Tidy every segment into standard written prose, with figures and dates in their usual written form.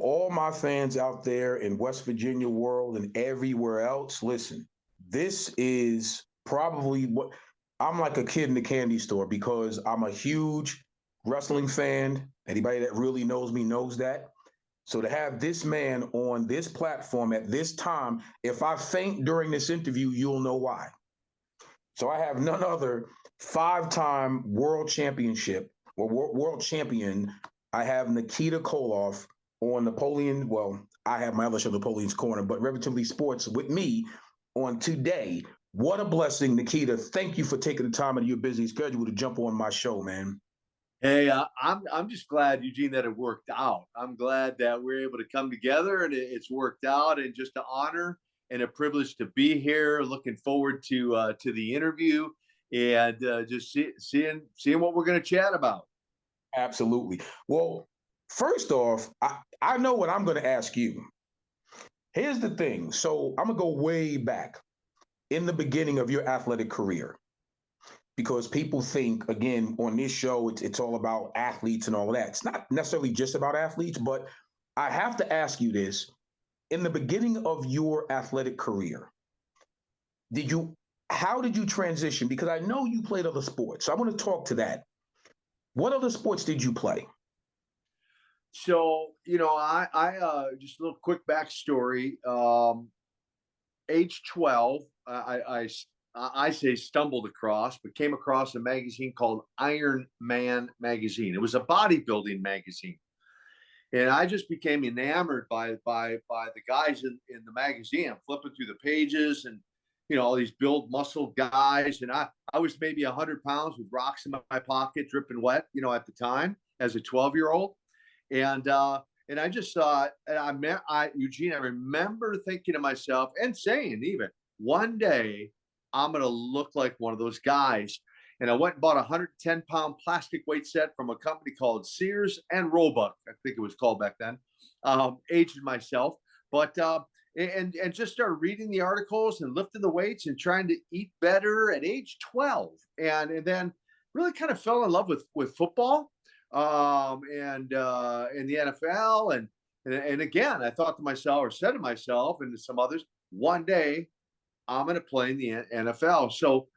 All my fans out there in West Virginia world and everywhere else, listen, this is probably what I'm like a kid in the candy store because I'm a huge wrestling fan. Anybody that really knows me knows that. So to have this man on this platform at this time, if I faint during this interview, you'll know why. So I have none other five-time world championship or world champion. I have Nikita Koloff on Napoleon. Well, I have my other show, Napoleon's Corner, but Relatively Sports with me on today. What a blessing, Nikita. Thank you for taking the time out of your busy schedule to jump on my show, man. Hey, I'm just glad, Eugene, that it worked out. I'm glad that we're able to come together and it's worked out, and just an honor and a privilege to be here. Looking forward to the interview and just seeing what we're going to chat about. Absolutely. Well, first off, I know what I'm going to ask you. Here's the thing. So I'm going to go way back in the beginning of your athletic career because people think, again, on this show, it's all about athletes and all of that. It's not necessarily just about athletes, but I have to ask you this. In the beginning of your athletic career, how did you transition? Because I know you played other sports. So I want to talk to that. What other sports did you play? So, I just a little quick backstory. Age 12, I say stumbled across, but came across a magazine called Iron Man magazine. It was a bodybuilding magazine. And I just became enamored by the guys in the magazine. I'm flipping through the pages and, all these build muscle guys. And I was maybe 100 pounds with rocks in my pocket, dripping wet, at the time as a 12-year-old. And I just thought, Eugene, I remember thinking to myself and saying even, one day I'm going to look like one of those guys. And I went and bought a 110-pound plastic weight set from a company called Sears and Roebuck. I think it was called back then. Aged myself, but and just started reading the articles and lifting the weights and trying to eat better at age 12. And then really kind of fell in love with football and in the NFL. And again, I thought to myself, or said to myself and to some others, one day I'm going to play in the NFL. So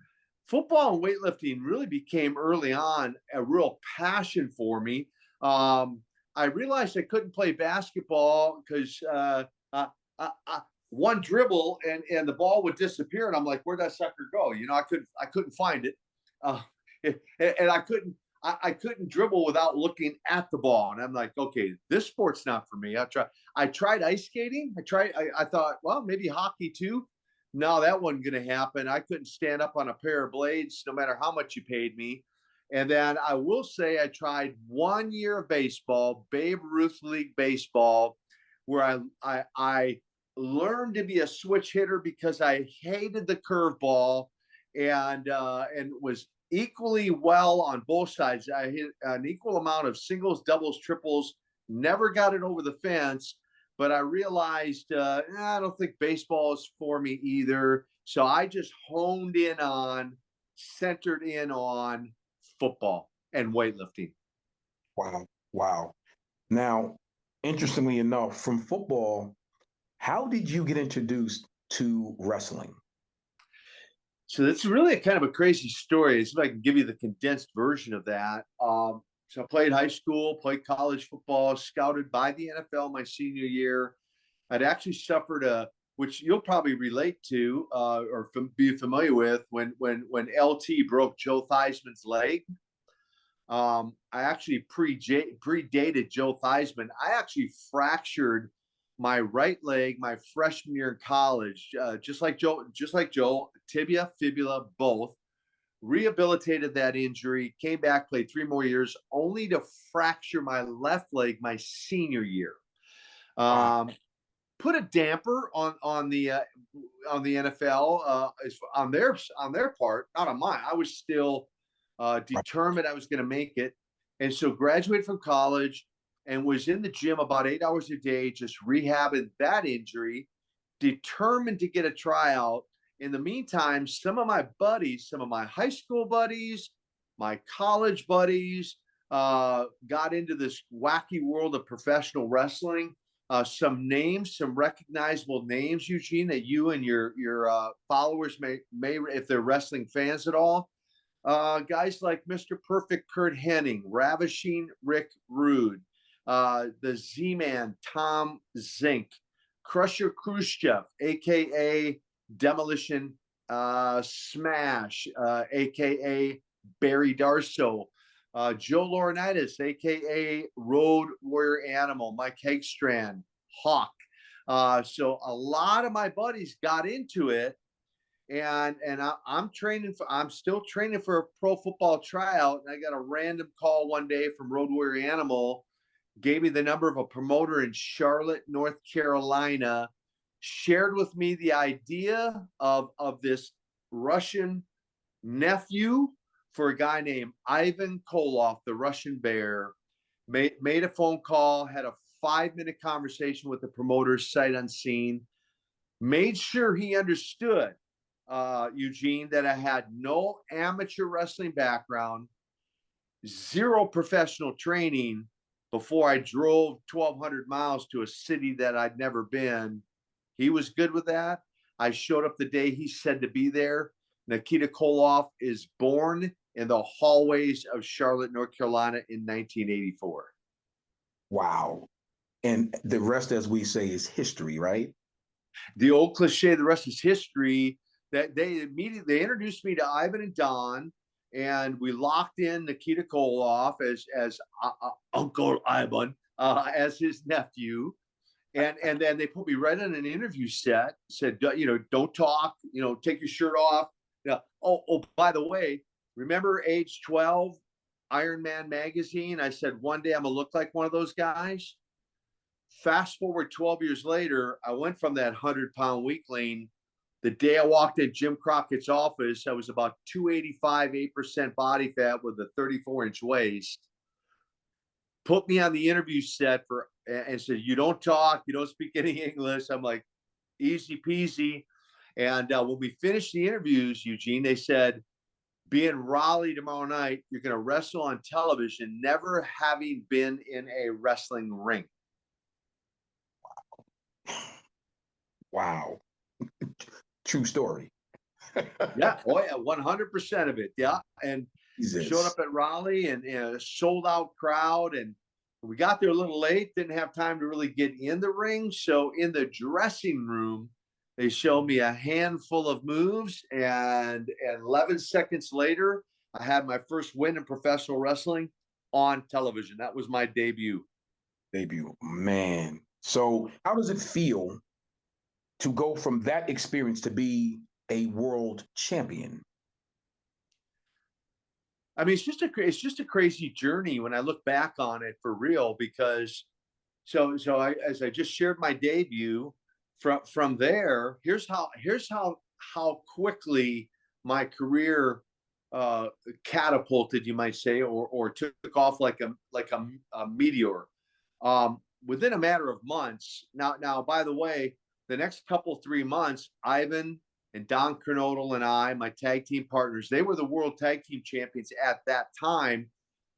football and weightlifting really became early on a real passion for me. I realized I couldn't play basketball because one dribble and the ball would disappear, and I'm like, where'd that sucker go? I couldn't find it, and I couldn't dribble without looking at the ball. And I'm like, okay, this sport's not for me. I tried ice skating. I thought, well, maybe hockey too. No, that wasn't going to happen. I couldn't stand up on a pair of blades, no matter how much you paid me. And then I will say I tried 1 year of baseball, Babe Ruth League baseball, where I learned to be a switch hitter because I hated the curveball and was equally well on both sides. I hit an equal amount of singles, doubles, triples, never got it over the fence. But I realized I don't think baseball is for me either. So I just centered in on football and weightlifting. Wow. Wow. Now, interestingly enough, from football, how did you get introduced to wrestling? So that's really kind of a crazy story. See if I can give you the condensed version of that. So I played high school, played college football, scouted by the NFL my senior year. I'd actually suffered which you'll probably relate to or be familiar with, when LT broke Joe Theismann's leg. I actually predated Joe Theismann. I actually fractured my right leg my freshman year in college, just like Joe, tibia, fibula, both. rehabilitated that injury, came back, played 3 more years, only to fracture my left leg my senior year. Wow. Put a damper on the NFL on their part, not on mine. I was still Right. determined I was going to make it, and so graduated from college and was in the gym about 8 hours a day, just rehabbing that injury, determined to get a tryout. In the meantime, some of my buddies, some of my high school buddies, my college buddies, got into this wacky world of professional wrestling. Some names, some recognizable names, Eugene, that you and your followers may, if they're wrestling fans at all. Guys like Mr. Perfect Kurt Hennig, Ravishing Rick Rude, the Z-Man Tom Zink, Crusher Khrushchev, aka Demolition Smash, aka Barry Darso, Joe Laurinaitis, aka Road Warrior Animal, Mike Hagstrand, Hawk. So a lot of my buddies got into it, and I'm still training for a pro football tryout, and I got a random call one day from Road Warrior Animal, gave me the number of a promoter in Charlotte, North Carolina, shared with me the idea of this Russian nephew for a guy named Ivan Koloff, the Russian Bear. Made a phone call, had a 5-minute conversation with the promoter, sight unseen, made sure he understood, Eugene, that I had no amateur wrestling background, 0 professional training before I drove 1,200 miles to a city that I'd never been. He was good with that. I showed up the day he said to be there. Nikita Koloff is born in the hallways of Charlotte, North Carolina in 1984. Wow. And the rest, as we say, is history, right? The old cliche, the rest is history. That they introduced me to Ivan and Don, and we locked in Nikita Koloff as Uncle Ivan, as his nephew. And then they put me right on an interview set, said, don't talk, take your shirt off. Yeah. Oh, by the way, remember age 12, Iron Man magazine? I said, one day I'm gonna look like one of those guys. Fast forward 12 years later, I went from that 100-pound weakling. The day I walked in Jim Crockett's office, I was about 285, 8% body fat with a 34-inch waist. Put me on the interview set and said, you don't talk, you don't speak any English. I'm like, easy peasy. And when we finished the interviews, Eugene, they said, be in Raleigh tomorrow night. You're going to wrestle on television, never having been in a wrestling ring. Wow. True story. Yeah. Oh, yeah. 100% of it. Yeah. And Jesus. showed up at Raleigh and a sold out crowd. And we got there a little late, didn't have time to really get in the ring. So in the dressing room, they showed me a handful of moves, and 11 seconds later, I had my first win in professional wrestling on television. That was my debut. Man. So how does it feel to go from that experience to be a world champion? I mean, it's just a crazy journey when I look back on it, for real, because as I just shared my debut, from there, here's how quickly my career catapulted, you might say, or took off like a meteor. Within a matter of months. Now, by the way, the next 3 months, Ivan and Don Kernodle and I, my tag team partners, they were the world tag team champions at that time.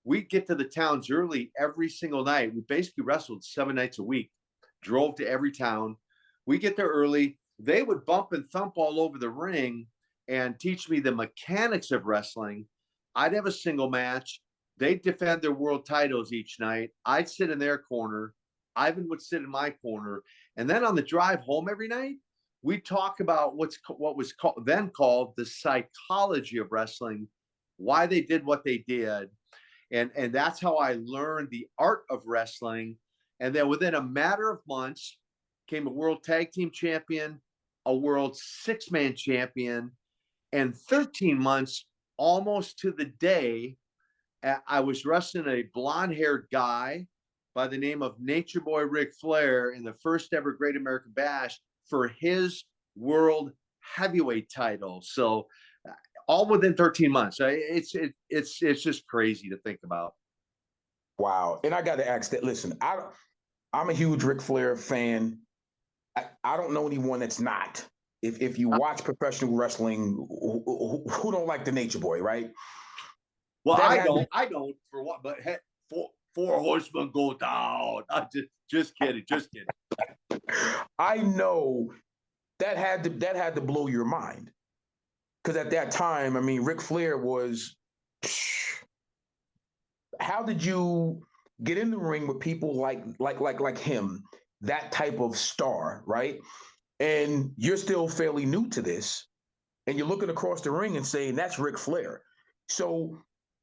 We'd get to the towns early every single night. We basically wrestled 7 nights a week, drove to every town. We get there early. They would bump and thump all over the ring and teach me the mechanics of wrestling. I'd have a single match. They'd defend their world titles each night. I'd sit in their corner. Ivan would sit in my corner. And then on the drive home every night, we talk about what was called the psychology of wrestling, why they did what they did. And that's how I learned the art of wrestling. And then within a matter of months, came a world tag team champion, a world 6-man champion, and 13 months almost to the day, I was wrestling a blonde-haired guy by the name of Nature Boy Ric Flair in the first ever Great American Bash for his world heavyweight title. So all within 13 months. It's just crazy to think about. Wow. And I got to ask that. Listen, I'm a huge Ric Flair fan. I don't know anyone that's not. If you watch professional wrestling, who don't like the Nature Boy, right? Well, That I had don't. I don't for what, but hey, four horsemen go down. I just kidding, just kidding. I know that had to blow your mind because at that time, I mean, Ric Flair was. How did you get in the ring with people like him, that type of star, right? And you're still fairly new to this, and you're looking across the ring and saying that's Ric Flair. So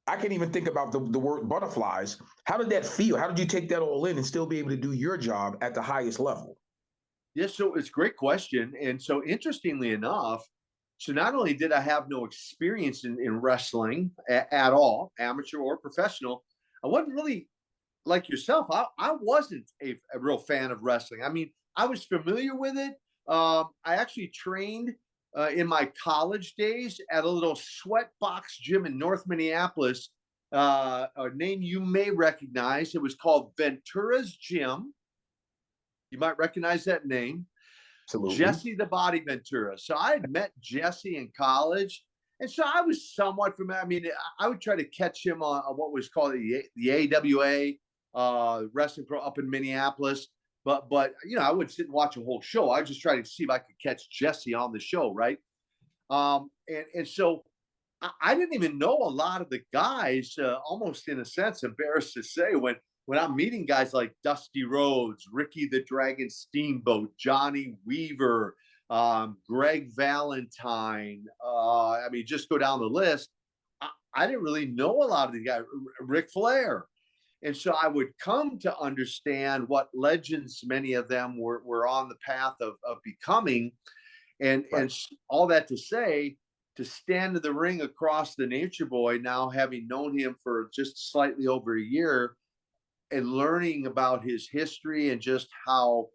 I can't even think about the word butterflies. How did that feel? How did you take that all in and still be able to do your job at the highest level? Yes, so it's a great question. And so interestingly enough, so not only did I have no experience in wrestling at all, amateur or professional, I wasn't really like yourself. I wasn't a real fan of wrestling. I mean, I was familiar with it. I actually trained in my college days at a little sweat box gym in North Minneapolis, a name you may recognize. It was called Ventura's Gym. You might recognize that name. Absolutely. Jesse the Body Ventura. So I had met Jesse in college. And so I was somewhat familiar. I mean, I would try to catch him on what was called the AWA wrestling pro up in Minneapolis. But you know, I would sit and watch a whole show. I just try to see if I could catch Jesse on the show, right? And so I didn't even know a lot of the guys, almost in a sense, embarrassed to say, when I'm meeting guys like Dusty Rhodes, Ricky the Dragon Steamboat, Johnny Weaver, Greg Valentine. I mean, just go down the list. I didn't really know a lot of the guys, Ric Flair. And so I would come to understand what legends, many of them were on the path of becoming. Right. And all that to say, to stand in the ring across the Nature Boy, now having known him for just slightly over a year, and learning about his history and just how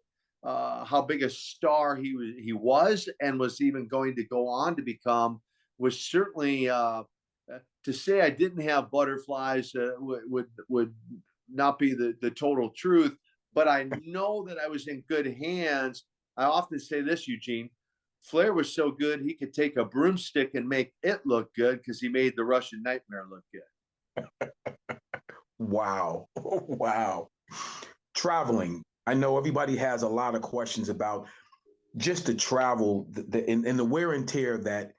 big a star he was and was even going to go on to become was certainly to say I didn't have butterflies would not be the total truth. But I know that I was in good hands. I often say this, Eugene. Flair was so good he could take a broomstick and make it look good because he made the Russian Nightmare look good. Wow. Wow. Traveling. I know everybody has a lot of questions about just the travel and the wear and tear that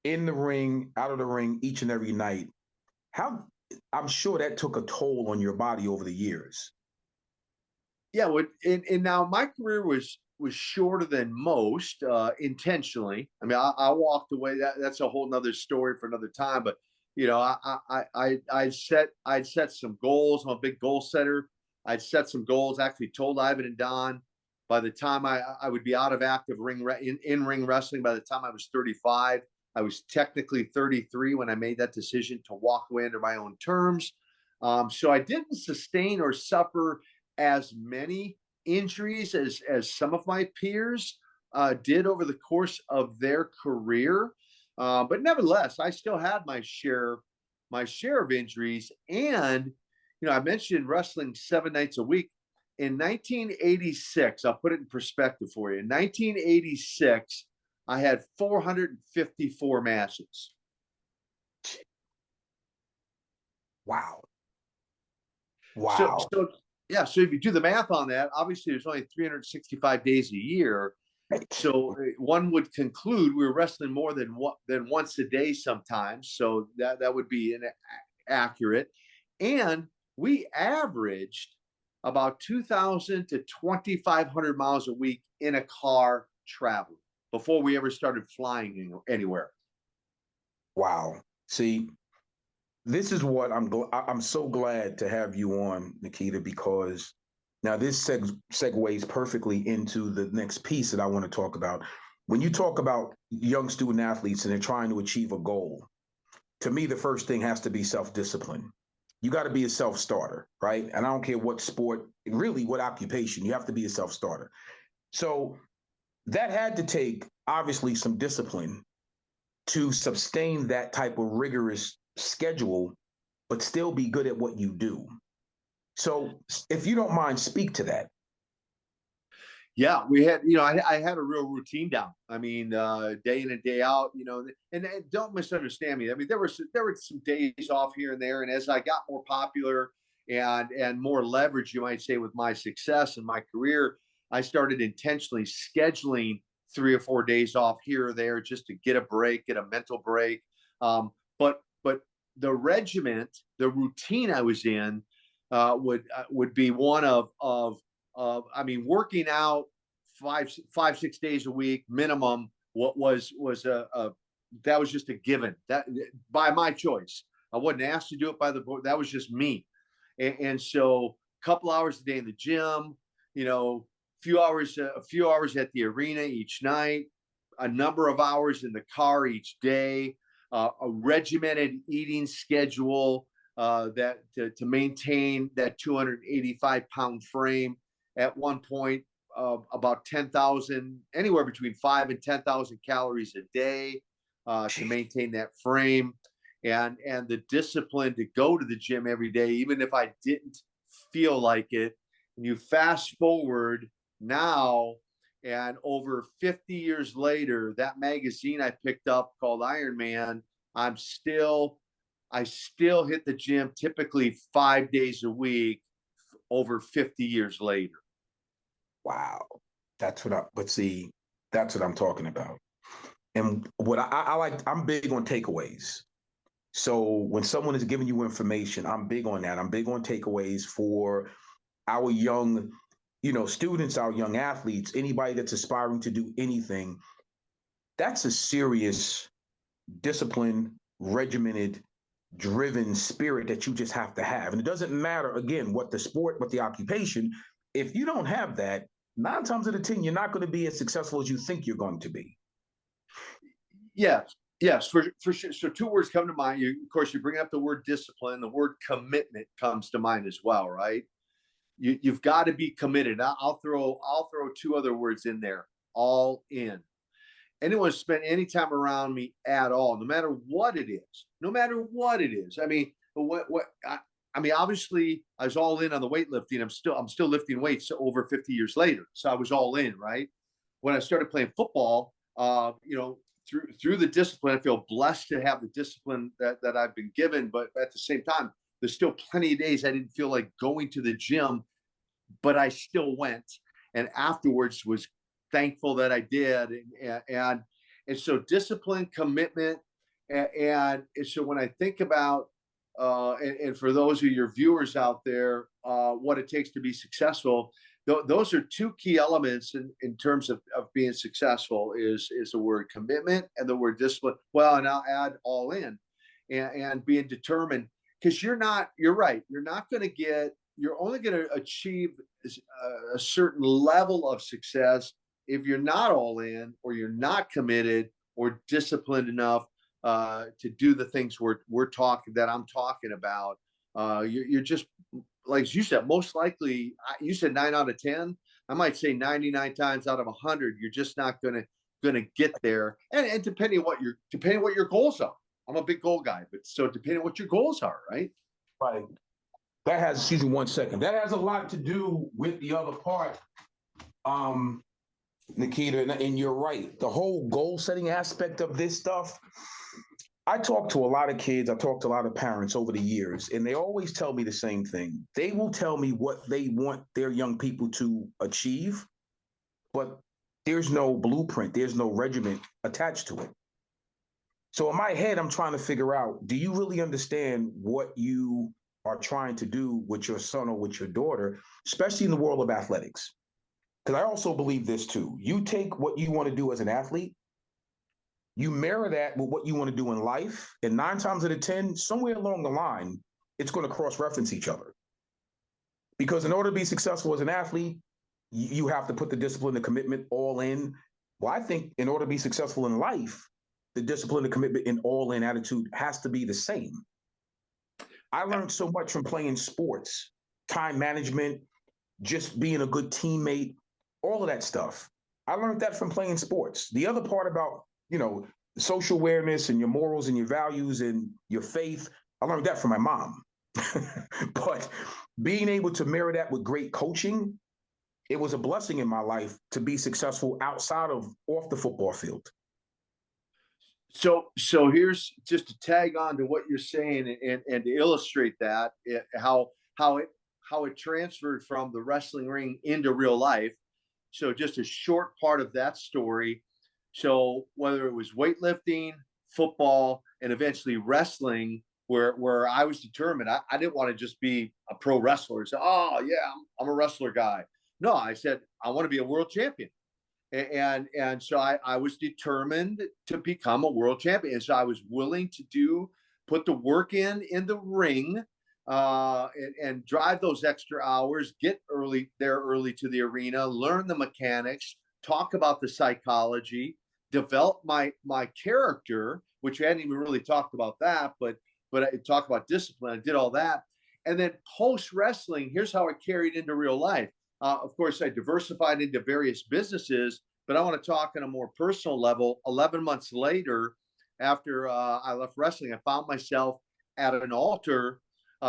in the ring, out of the ring, each and every night. How I'm sure that took a toll on your body over the years. Yeah, and now my career was shorter than most, intentionally. I mean, I walked away. That's a whole nother story for another time. But you know, I'd set some goals. I'm a big goal setter. I'd set some goals. Actually, told Ivan and Don by the time I would be out of active in ring wrestling. By the time I was 35, I was technically 33 when I made that decision to walk away under my own terms. So I didn't sustain or suffer as many injuries as some of my peers did over the course of their career. But nevertheless, I still had my share of injuries. And you know, I mentioned wrestling 7 nights a week. In 1986, I'll put it in perspective for you. In 1986, I had 454 matches. Wow. So, Wow. so yeah. So if you do the math on that, obviously there's only 365 days a year. Right. So one would conclude we were wrestling more than once a day sometimes. So that would be accurate. And we averaged about 2,000 to 2,500 miles a week in a car traveling before we ever started flying anywhere. Wow. See, this is what I'm so glad to have you on, Nikita, because now this segues perfectly into the next piece that I want to talk about. When you talk about young student athletes and they're trying to achieve a goal, to me, the first thing has to be self-discipline. You got to be a self-starter, right? And I don't care what sport, really what occupation, you have to be a self-starter. So that had to take obviously some discipline to sustain that type of rigorous schedule, but still be good at what you do. So if you don't mind, speak to that. Yeah, we had, you know, I had a real routine down. I mean, day in and day out, you know, and don't misunderstand me. I mean, there were some days off here and there, and as I got more popular and more leverage, you might say, with my success and my career, I started intentionally scheduling 3 or 4 days off here or there just to get a break, get a mental break. But the regiment, the routine I was in, would be one I mean, working out 6 days a week minimum. What was a that was just a given, that by my choice. I wasn't asked to do it by the board. That was just me. And so a couple hours a day in the gym, you know, a few hours at the arena each night, a number of hours in the car each day, a regimented eating schedule, that to maintain that 285-pound frame. At one point, about 10,000, anywhere between 5 and 10,000 calories a day, to maintain that frame, and the discipline to go to the gym every day, even if I didn't feel like it. And you fast forward now, and over 50 years later, that magazine I picked up called Iron Man, I still hit the gym typically 5 days a week over 50 years later. Wow. But see, that's what I'm talking about. And what I like, I'm big on takeaways. So when someone is giving you information, I'm big on that. I'm big on takeaways for our young, students, our young athletes, anybody that's aspiring to do anything. That's a serious, disciplined, regimented, driven spirit that you just have to have. And it doesn't matter, again, what the sport, what the occupation. If you don't have that, 9 times out of 10, you're not going to be as successful as you think you're going to be. Yes, for sure. So two words come to mind. Of course, you bring up the word discipline. The word commitment comes to mind as well, right? You've got to be committed. I'll throw two other words in there. All in. Anyone spent any time around me at all, no matter what it is, I mean, I mean, obviously, I was all in on the weightlifting. I'm still lifting weights over 50 years later, so I was all in, right? When I started playing football, through the discipline, I feel blessed to have the discipline that I've been given. But at the same time, there's still plenty of days I didn't feel like going to the gym, but I still went, and afterwards was thankful that I did. And so discipline, commitment, and so when I think about and for those of your viewers out there, what it takes to be successful, those are two key elements in terms of being successful is the word commitment and the word discipline. Well, and I'll add all in, and being determined, because you're right. You're only going to achieve a certain level of success if you're not all in, or you're not committed or disciplined enough to do the things I'm talking about. You're just, like you said, most likely. You said 9 out of 10. I might say 99 times out of 100, you're just not gonna get there. And depending what your goals are. I'm a big goal guy, but so depending on what your goals are, right? Right. That has, excuse me 1 second. That has a lot to do with the other part, Nikita, and you're right. The whole goal setting aspect of this stuff. I talk to a lot of kids, I talk to a lot of parents over the years, and they always tell me the same thing. They will tell me what they want their young people to achieve, but there's no blueprint, there's no regiment attached to it. So in my head, I'm trying to figure out, do you really understand what you are trying to do with your son or with your daughter, especially in the world of athletics? Because I also believe this too. You take what you want to do as an athlete, you mirror that with what you want to do in life, and 9 times out of 10, somewhere along the line, it's going to cross-reference each other. Because in order to be successful as an athlete, you have to put the discipline, the commitment all in. Well, I think in order to be successful in life, the discipline, the commitment, and all-in attitude has to be the same. I learned so much from playing sports, time management, just being a good teammate, all of that stuff. I learned that from playing sports. The other part about, social awareness and your morals and your values and your faith, I learned that from my mom. But being able to mirror that with great coaching, it was a blessing in my life to be successful outside of off the football field. So here's just to tag on to what you're saying and to illustrate that how it transferred from the wrestling ring into real life. So just a short part of that story. So whether it was weightlifting, football, and eventually wrestling, where I was determined, I didn't want to just be a pro wrestler. So, oh yeah, I'm a wrestler guy. No, I said I want to be a world champion. And so I was determined to become a world champion. And so I was willing to put the work in the ring, and drive those extra hours, get early to the arena, learn the mechanics, talk about the psychology, develop my character, which we hadn't even really talked about that, but I talk about discipline. I did all that. And then post wrestling, here's how it carried into real life. Of course, I diversified into various businesses, but I want to talk on a more personal level. 11 months later, after I left wrestling, I found myself at an altar,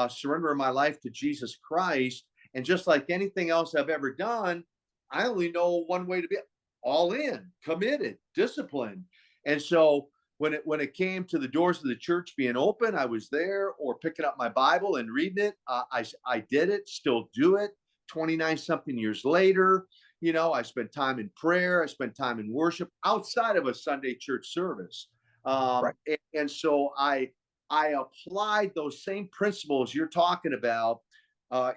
surrendering my life to Jesus Christ. And just like anything else I've ever done, I only know one way to be: all in, committed, disciplined. And so when it came to the doors of the church being open, I was there, or picking up my Bible and reading it. I did it, still do it. 29 something years later, I spent time in prayer. I spent time in worship outside of a Sunday church service. Right. And so I applied those same principles you're talking about,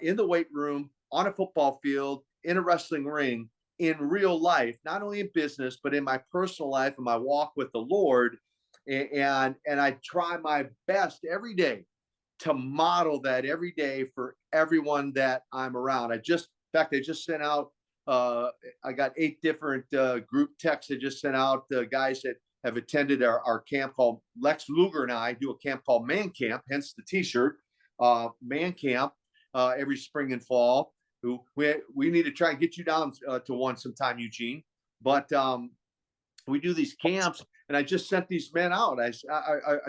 in the weight room, on a football field, in a wrestling ring, in real life, not only in business, but in my personal life and my walk with the Lord. And I try my best every day to model that every day for everyone that I'm around. I just sent out, I got 8 different group texts. I just sent out the guys that have attended our camp called Lex Luger and I do a camp called Man Camp, hence the t-shirt, Man Camp, every spring and fall. We need to try and get you down to one sometime, Eugene. But we do these camps, and I just sent these men out. I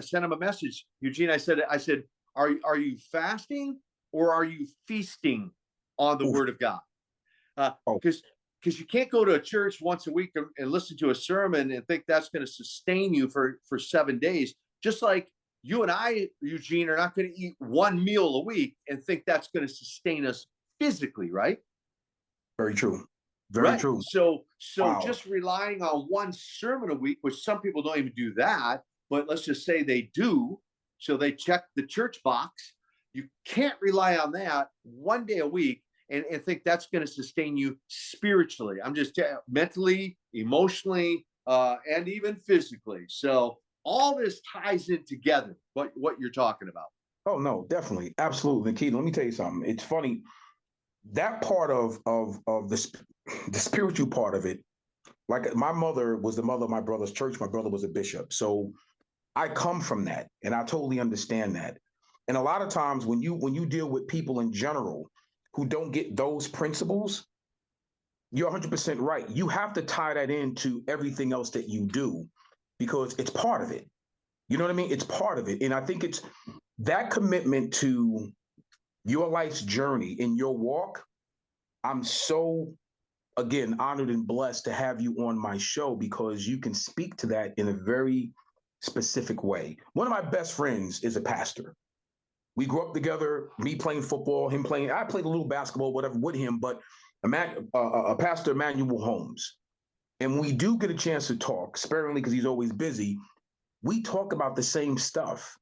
sent them a message, Eugene. I said, are you fasting or are you feasting on the Word of God? Because you can't go to a church once a week and listen to a sermon and think that's going to sustain you for 7 days. Just like you and I, Eugene, are not going to eat one meal a week and think that's going to sustain us physically, right? Very true. Very true. So wow. Just relying on one sermon a week, which some people don't even do that, but let's just say they do. So they check the church box. You can't rely on that one day a week and think that's going to sustain you spiritually. I'm just mentally, emotionally, and even physically. So all this ties in together, what you're talking about. Oh, no, definitely. Absolutely. Nikita, let me tell you something. It's funny. That part of the spiritual part of it, like my mother was the mother of my brother's church. My brother was a bishop. So I come from that, and I totally understand that. And a lot of times when you deal with people in general who don't get those principles, you're 100% right. You have to tie that into everything else that you do because it's part of it. You know what I mean? It's part of it. And I think it's that commitment to your life's journey in your walk. I'm so, again, honored and blessed to have you on my show because you can speak to that in a very specific way. One of my best friends is a pastor. We grew up together, me playing football, him playing, I played a little basketball, whatever, with him, but a pastor, Emmanuel Holmes. And we do get a chance to talk, sparingly because he's always busy. We talk about the same stuff,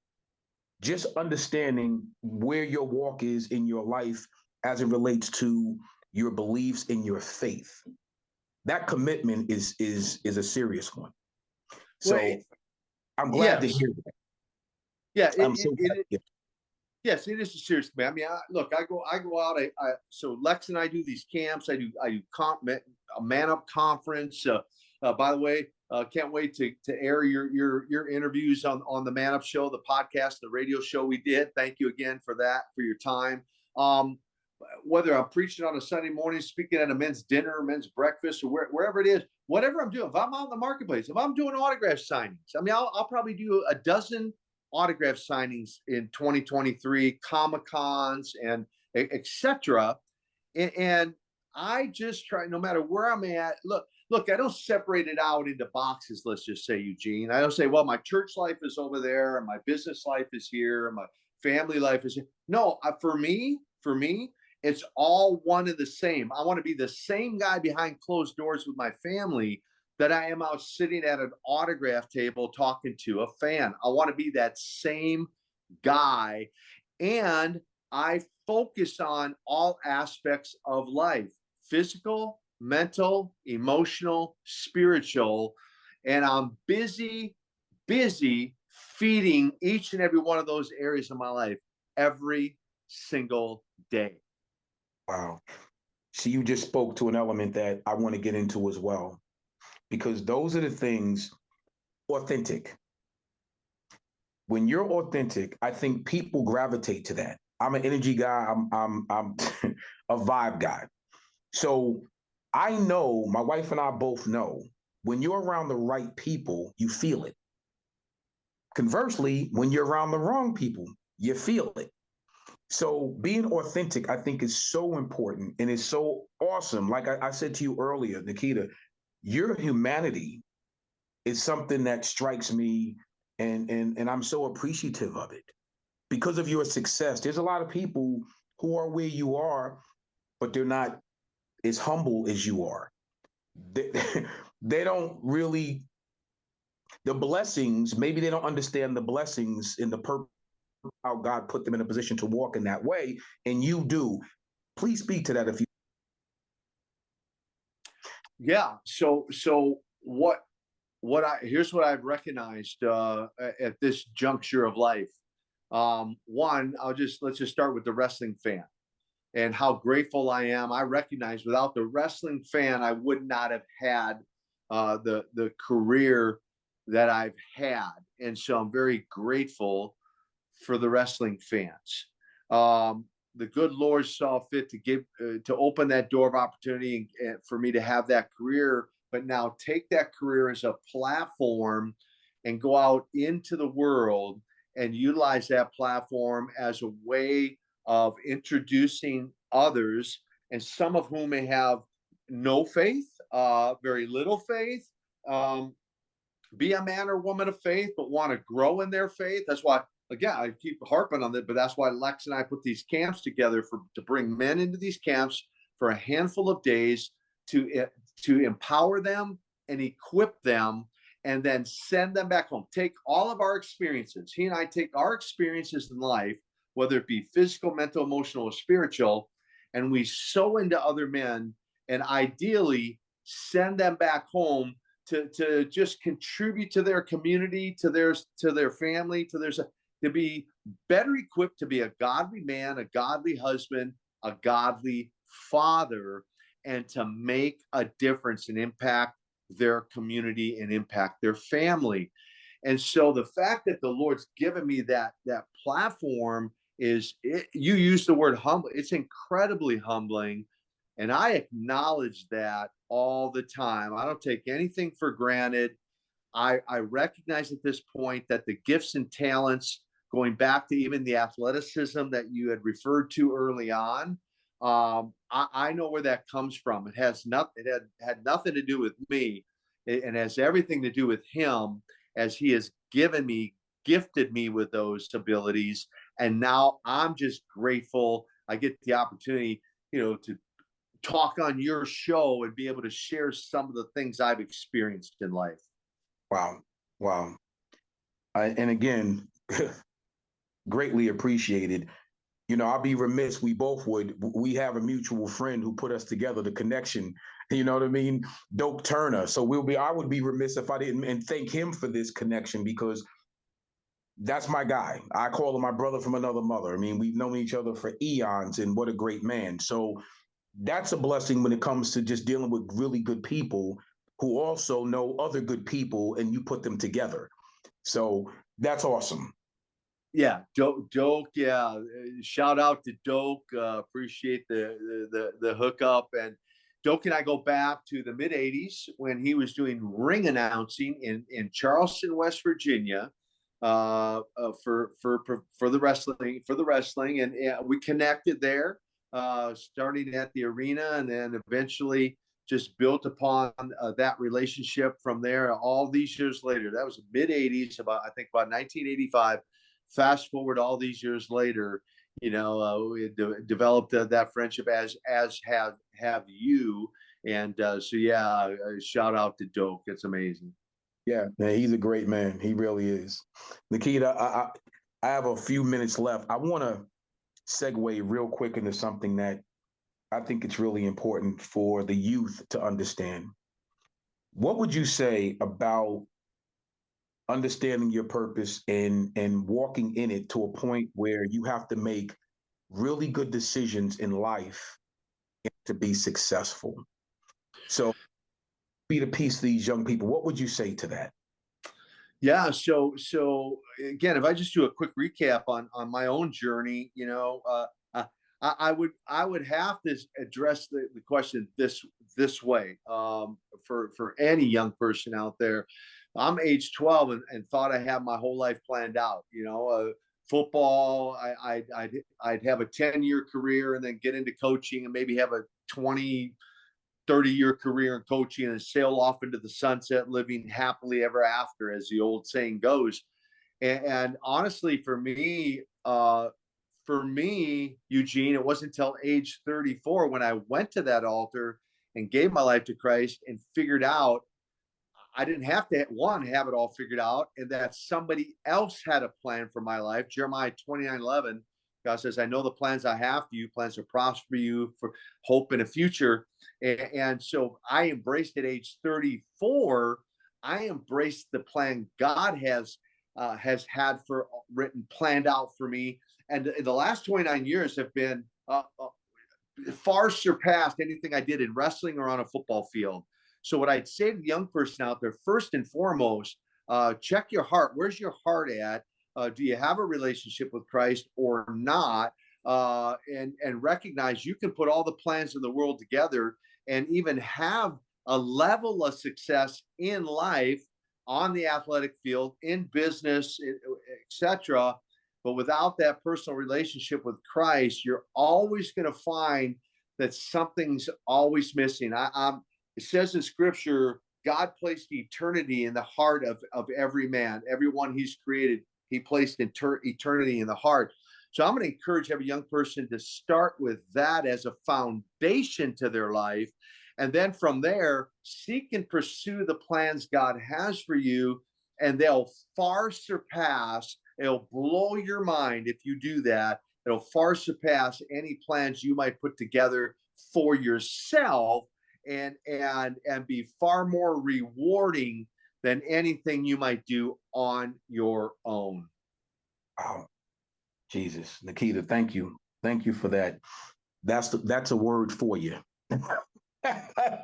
just understanding where your walk is in your life as it relates to your beliefs in your faith. That commitment is a serious one. So I'm glad to hear that. Yeah, I'm so glad. Yes, it is a serious man. I mean, look, I go out. So Lex and I do these camps. I do a Man Up conference. By the way, Can't wait to air your interviews on the Man Up Show, the podcast, the radio show we did. Thank you again for that, for your time. Whether I'm preaching on a Sunday morning, speaking at a men's dinner, men's breakfast, or wherever it is, whatever I'm doing, if I'm out in the marketplace, if I'm doing autograph signings, I mean, I'll probably do a dozen autograph signings in 2023, Comic-Cons and etc. And I just try, no matter where I'm at, look, I don't separate it out into boxes, let's just say, Eugene. I don't say, well, my church life is over there, and my business life is here, and my family life is here. No, for me, it's all one and the same. I want to be the same guy behind closed doors with my family that I am out sitting at an autograph table talking to a fan. I want to be that same guy. And I focus on all aspects of life: physical, mental, emotional, spiritual. And I'm busy feeding each and every one of those areas of my life every single day. Wow. See, you just spoke to an element that I want to get into as well, because those are the things. Authentic. When you're authentic, I think people gravitate to that. I'm an energy guy. I'm a vibe guy. So I know, my wife and I both know, when you're around the right people, you feel it. Conversely, when you're around the wrong people, you feel it. So being authentic, I think, is so important and is so awesome. Like I said to you earlier, Nikita, your humanity is something that strikes me, and I'm so appreciative of it because of your success. There's a lot of people who are where you are, but they're not as humble as you are. They, they don't really, the blessings, maybe they don't understand the blessings in the purpose, how God put them in a position to walk in that way, and you do. Please speak to that if you. Yeah. So what I here's what I've recognized at this juncture of life. One, let's just start with the wrestling fan and how grateful I am. I recognize without the wrestling fan, I would not have had the career that I've had, and so I'm very grateful for the wrestling fans. The good Lord saw fit to give to open that door of opportunity and for me to have that career, but now take that career as a platform and go out into the world and utilize that platform as a way of introducing others, and some of whom may have no faith, very little faith, be a man or woman of faith, but want to grow in their faith. That's why, again, I keep harping on it, but that's why Lex and I put these camps together to bring men into these camps for a handful of days to empower them and equip them, and then send them back home. Take all of our experiences. He and I take our experiences in life, whether it be physical, mental, emotional, or spiritual, and we sow into other men, and ideally send them back home to just contribute to their community, to their family, to be better equipped to be a godly man, a godly husband, a godly father, and to make a difference and impact their community and impact their family. And so the fact that the Lord's given me that platform you use the word humble. It's incredibly humbling. And I acknowledge that all the time. I don't take anything for granted. I recognize at this point that the gifts and talents, going back to even the athleticism that you had referred to early on, I know where that comes from. It had nothing to do with me. It has everything to do with him, as he has gifted me with those abilities. And now I'm just grateful I get the opportunity, to talk on your show and be able to share some of the things I've experienced in life. Wow. Wow. And again, greatly appreciated. I'll be remiss. We have a mutual friend who put us together, the connection, you know what I mean? Doak Turner. So I would be remiss if I didn't and thank him for this connection, because that's my guy. I call him my brother from another mother. I mean, we've known each other for eons, and what a great man. So that's a blessing when it comes to just dealing with really good people. who also know other good people, and you put them together. So that's awesome. Yeah, Doke. Yeah, shout out to Doke. Appreciate the hookup. And Doke and I go back to the mid '80s when he was doing ring announcing in Charleston, West Virginia, for the wrestling, and we connected there, starting at the arena, and then eventually just built upon that relationship from there. All these years later, that was mid '80s, I think about 1985. Fast forward all these years later, we developed that friendship, as have you. And so yeah, shout out to Doke. It's amazing. Yeah, man, he's a great man. He really is. Nikita, I have a few minutes left. I want to segue real quick into something that I think it's really important for the youth to understand. What would you say about understanding your purpose and walking in it to a point where you have to make really good decisions in life to be successful? So be the piece to these young people. What would you say to that? Yeah. So again, if I just do a quick recap on my own journey, I would have to address the question this way, for any young person out there. I'm age 12 and thought I had my whole life planned out. Football, I'd have a 10-year career and then get into coaching and maybe have a 20 30-year career in coaching and sail off into the sunset, living happily ever after, as the old saying goes. And honestly, for me, Eugene, it wasn't until age 34 when I went to that altar and gave my life to Christ and figured out I didn't have to, one, have it all figured out, and that somebody else had a plan for my life. Jeremiah 29:11, God says, I know the plans I have for you, plans to prosper you, for hope in a future. And so I embraced at age 34, I embraced the plan God has had for written, planned out for me. And the last 29 years have been far surpassed anything I did in wrestling or on a football field. So what I'd say to the young person out there, first and foremost, check your heart. Where's your heart at? Do you have a relationship with Christ or not? And recognize you can put all the plans in the world together and even have a level of success in life, on the athletic field, in business, etc. But without that personal relationship with Christ, you're always going to find that something's always missing. It says in Scripture, God placed eternity in the heart of every man, everyone He's created. He placed eternity in the heart. So I'm going to encourage every young person to start with that as a foundation to their life. And then from there, seek and pursue the plans God has for you. And they'll far surpass, it'll blow your mind if you do that. It'll far surpass any plans you might put together for yourself, and be far more rewarding than anything you might do on your own. Wow. Jesus, Nikita, thank you. Thank you for that. That's a word for you.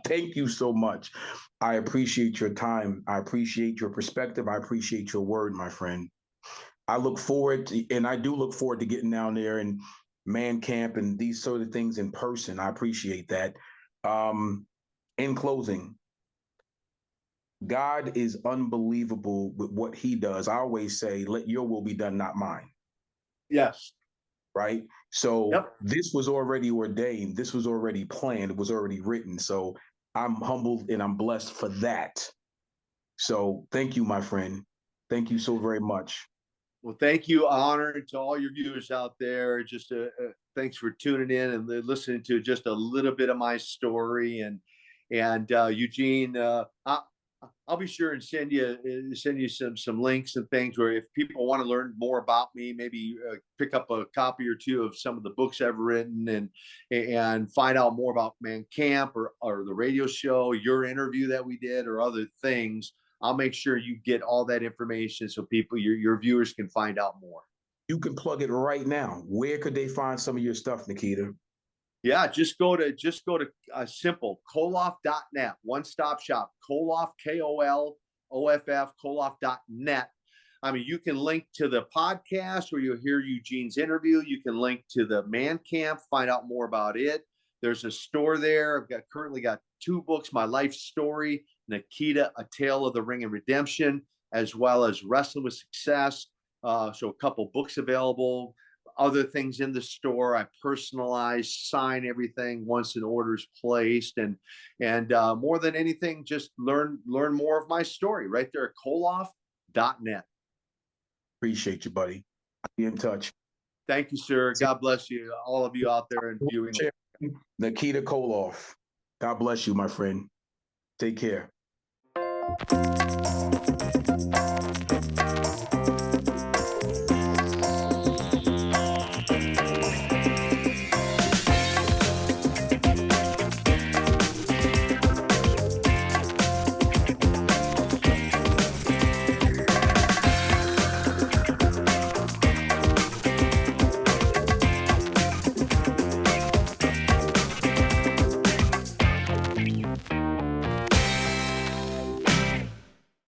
Thank you so much. I appreciate your time. I appreciate your perspective. I appreciate your word, my friend. I look forward to, and I do look forward to getting down there and man camp and these sort of things in person. I appreciate that. In closing, God is unbelievable with what He does. I always say, let your will be done, not mine. Yes. Right. So Yep. this was already ordained. This was already planned. It was already written. So I'm humbled and I'm blessed for that. So thank you, my friend. Thank you so very much. Well, thank you, Honor, to all your viewers out there. Just thanks for tuning in and listening to just a little bit of my story. And Eugene, I'll be sure and send you some links and things where if people want to learn more about me, maybe pick up a copy or two of some of the books I've written and find out more about Man Camp or the radio show, your interview that we did, or other things. I'll make sure you get all that information so people, your viewers, can find out more. You can plug it right now. Where could they find some of your stuff, Nikita? Yeah, just go to simple Koloff.net, one stop shop. Koloff, Koloff, Koloff.net. I mean, you can link to the podcast where you'll hear Eugene's interview. You can link to the man camp, find out more about it. There's a store there. Currently got 2 books: My Life Story, Nikita, A Tale of the Ring and Redemption, as well as Wrestling with Success. So a couple books available. Other things in the store. I personalize, sign everything once an order is placed, and more than anything, just learn more of my story right there at Koloff.net. Appreciate you, buddy. Be in touch. Thank you, sir. God bless you, all of you out there and viewing. Nikita Koloff. God bless you, my friend. Take care.